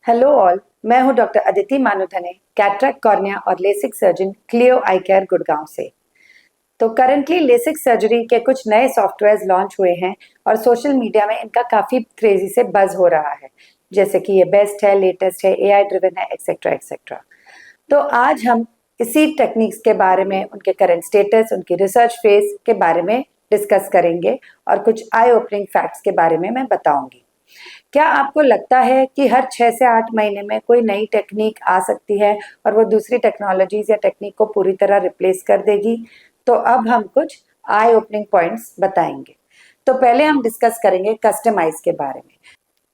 Hello all, मैं हूं doctor Aditi Manudhane, cataract cornea और लेसिक सर्जन क्लियो आई केयर गुड़गांव से। तो करंटली लेसिक सर्जरी के कुछ नए सॉफ्टवेयर्स लॉन्च हुए हैं और सोशल मीडिया में इनका काफ़ी क्रेजी से बज हो रहा है, जैसे कि ये बेस्ट है, लेटेस्ट है, एआई ड्रिवन है, एक्सेट्रा एक्सेट्रा। तो आज हम इसी टेक्निक्स के बारे में, उनके करंट स्टेटस, उनकी रिसर्च फेज के बारे में डिस्कस करेंगे और कुछ आई ओपनिंग फैक्ट्स के बारे में मैं बताऊंगी। क्या आपको लगता है कि हर 6 से 8 महीने में कोई नई टेक्निक आ सकती है और वो दूसरी टेक्नोलॉजीज या टेक्निक को पूरी तरह रिप्लेस कर देगी? तो अब हम कुछ आई ओपनिंग पॉइंट्स बताएंगे। तो पहले हम डिस्कस करेंगे कस्टमाइज के बारे में।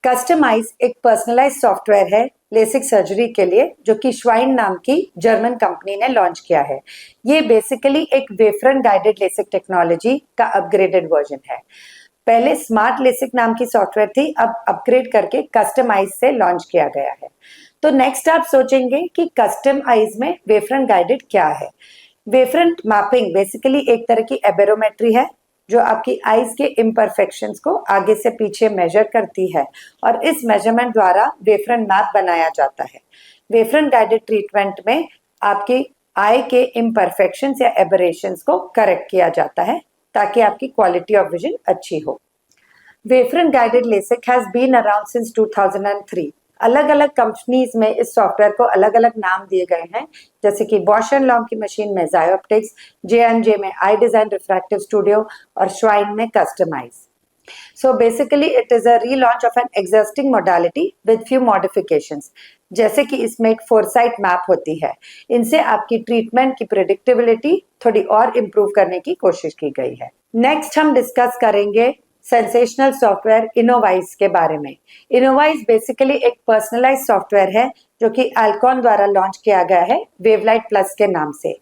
कस्टमाइज एक पर्सनलाइज सॉफ्टवेयर है लेसिक सर्जरी के लिए, जो कि श्वाइन नाम की जर्मन कंपनी ने लॉन्च किया है। ये बेसिकली एक वेफरन गाइडेड लेसिक टेक्नोलॉजी का अपग्रेडेड वर्जन है। पहले स्मार्ट लेसिक नाम की सॉफ्टवेयर थी, अब अपग्रेड करके कस्टमाइज से लॉन्च किया गया है। तो नेक्स्ट आप सोचेंगे कि कस्टमाइज में वेफरन गाइडेड क्या है। वेफरन मैपिंग बेसिकली एक तरह की एबेरोमेट्री है जो आपकी आईज के इम्परफेक्शंस को आगे से पीछे मेजर करती है और इस मेजरमेंट द्वारा वेफरन मैप बनाया जाता है। वेफरन गाइडेड ट्रीटमेंट में आपकी आई के इम्परफेक्शंस या एबरेशंस को करेक्ट किया जाता है ताकि आपकी क्वालिटी ऑफ विजन अच्छी हो। Wavefront guided LASIK has been around since 2003। अलग अलग कंपनीज में इस सॉफ्टवेयर को अलग अलग नाम दिए गए हैं, जैसे कि बॉश एंड लॉन्ग की मशीन में जायोप्टिक्स, J&J में आई डिजाइन रिफ्रैक्टिव स्टूडियो और श्वाइन में customise. So basically it is a relaunch of an existing modality with few modifications। जैसे कि इसमें एक फोरसाइट मैप होती है, इनसे आपकी ट्रीटमेंट की प्रेडिक्टेबिलिटी थोड़ी और इम्प्रूव करने की कोशिश की गई है। नेक्स्ट हम डिस्कस करेंगे सेंसेशनल सॉफ्टवेयर इनोवाइज के बारे में। इनोवाइज बेसिकली एक पर्सनलाइज सॉफ्टवेयर है जो कि अल्कॉन द्वारा लॉन्च किया गया है वेवलाइट प्लस के नाम से।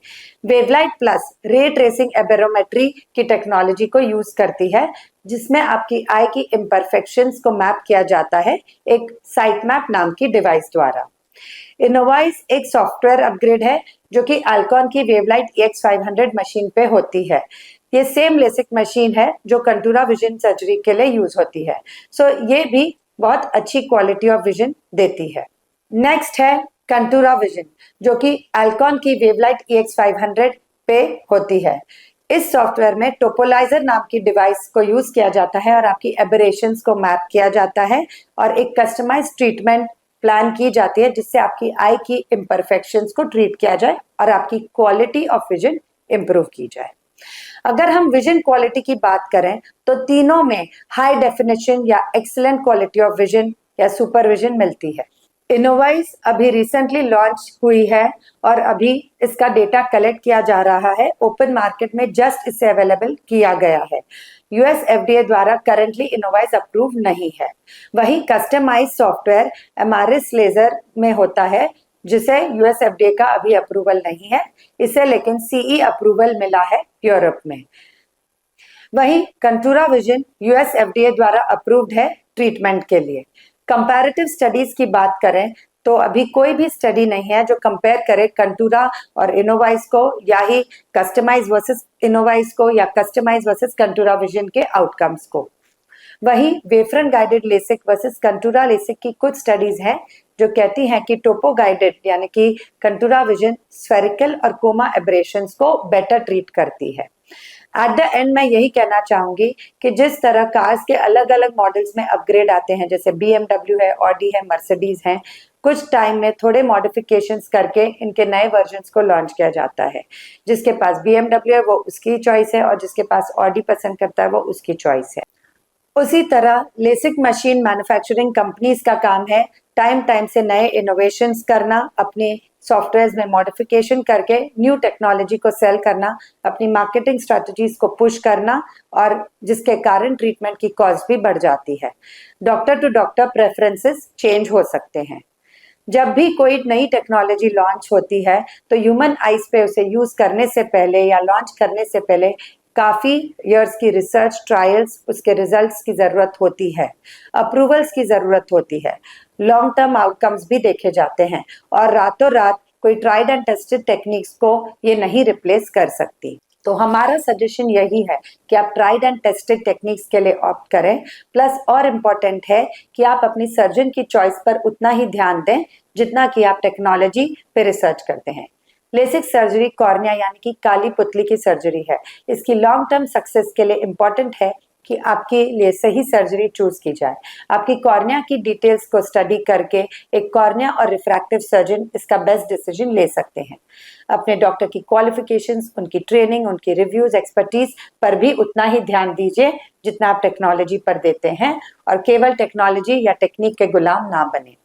वेवलाइट प्लस रे ट्रेसिंग एबेरोमेट्री की टेक्नोलॉजी को यूज करती है, जिसमें आपकी आई की इम्परफेक्शंस को मैप किया जाता है एक साइट मैप नाम की डिवाइस द्वारा। इनोवाइज एक सॉफ्टवेयर अपग्रेड है जो कि अल्कॉन की वेवलाइट EX500 मशीन पे होती है। ये सेम लेसिक मशीन है जो कंटूरा विजन सर्जरी के लिए यूज होती है। सो ये भी बहुत अच्छी क्वालिटी ऑफ विजन देती है। नेक्स्ट है कंटूरा विजन, जो कि अल्कॉन की वेवलाइट EX500 पे होती है। इस सॉफ्टवेयर में टोपोलाइजर नाम की डिवाइस को यूज किया जाता है और आपकी एबरेशंस को मैप किया जाता है और एक कस्टमाइज ट्रीटमेंट प्लान की जाती है जिससे आपकी आई की इम्परफेक्शंस को ट्रीट किया जाए और आपकी क्वालिटी ऑफ विजन इंप्रूव की जाए। अगर हम विजन क्वालिटी की बात करें तो तीनों में हाई डेफिनेशन या एक्सीलेंट क्वालिटी ऑफ विजन या सुपर विजन मिलती है। इनोवाइज अभी रिसेंटली लॉन्च हुई है और अभी इसका डेटा कलेक्ट किया जा रहा है। ओपन मार्केट में जस्ट इसे अवेलेबल किया गया है। यूएस FDA द्वारा करंटली इनोवाइज अप्रूव नहीं है। वहीं कस्टमाइज सॉफ्टवेयर एमआरएस लेजर में होता है, जिसे यूएस FDA का अभी अप्रूवल नहीं है। इसे लेकिन CE अप्रूवल मिला है यूरोप में। वहीं कंटूरा विजन यूएस FDA द्वारा अप्रूव्ड है ट्रीटमेंट के लिए। कंपैरेटिव स्टडीज की बात करें तो अभी कोई भी स्टडी नहीं है जो कंपेयर करे कंटूरा और इनोवाइज को, या ही कस्टमाइज वर्सेस इनोवाइज को, या कस्टमाइज वर्सेस कंटूरा विजन के आउटकम्स को। वहीं wavefront guided LASIK versus Contoura LASIK की कुछ स्टडीज हैं जो कहती हैं कि टोपो गाइडेड यानी कि कंटूरा विजन स्फेरिकल और कोमा एब्रेशंस को बेटर ट्रीट करती है। एट द एंड मैं यही कहना चाहूंगी कि जिस तरह कार्स के अलग अलग मॉडल्स में अपग्रेड आते हैं, जैसे BMW है, ऑडी है, मर्सिडीज है, कुछ टाइम में थोड़े मॉडिफिकेशंस करके इनके नए वर्जन्स को लॉन्च किया जाता है। जिसके पास BMW है वो उसकी चॉइस है और जिसके पास ऑडी पसंद करता है वो उसकी चॉइस है। उसी तरह लेसिक मशीन मैन्युफैक्चरिंग कंपनीज का काम है टाइम टाइम से नए इनोवेशंस करना, अपने सॉफ्टवेयर में मॉडिफिकेशन करके न्यू टेक्नोलॉजी को सेल करना, अपनी मार्केटिंग स्ट्रेटजीज को पुश करना, और जिसके कारण ट्रीटमेंट की कॉस्ट भी बढ़ जाती है। Doctor to doctor preferences change हो सकते हैं। जब भी कोई नई टेक्नोलॉजी लॉन्च होती है तो ह्यूमन आइज पे उसे यूज करने से पहले या लॉन्च करने से पहले काफी इयर्स की रिसर्च, ट्रायल्स, उसके रिजल्ट्स की जरूरत होती है, अप्रूवल्स की जरूरत होती है, लॉन्ग टर्म आउटकम्स भी देखे जाते हैं और रातों रात कोई ट्राइड एंड टेस्टेड टेक्निक्स को ये नहीं रिप्लेस कर सकती। तो हमारा सजेशन यही है कि आप ट्राइड एंड टेस्टेड टेक्निक्स के लिए ऑप्ट करें। प्लस और इम्पॉर्टेंट है कि आप अपनी सर्जन की चॉइस पर उतना ही ध्यान दें जितना कि आप टेक्नोलॉजी पे रिसर्च करते हैं। लेसिक सर्जरी कॉर्निया यानी कि काली पुतली की सर्जरी है। इसकी लॉन्ग टर्म सक्सेस के लिए इम्पॉर्टेंट है कि आपके लिए सही सर्जरी चूज की जाए। आपकी कॉर्निया की डिटेल्स को स्टडी करके एक कॉर्निया और रिफ्रैक्टिव सर्जन इसका बेस्ट डिसीजन ले सकते हैं। अपने डॉक्टर की क्वालिफिकेशंस, उनकी ट्रेनिंग, उनकी रिव्यूज, एक्सपर्टीज पर भी उतना ही ध्यान दीजिए जितना आप टेक्नोलॉजी पर देते हैं, और केवल टेक्नोलॉजी या टेक्निक के गुलाम ना बने।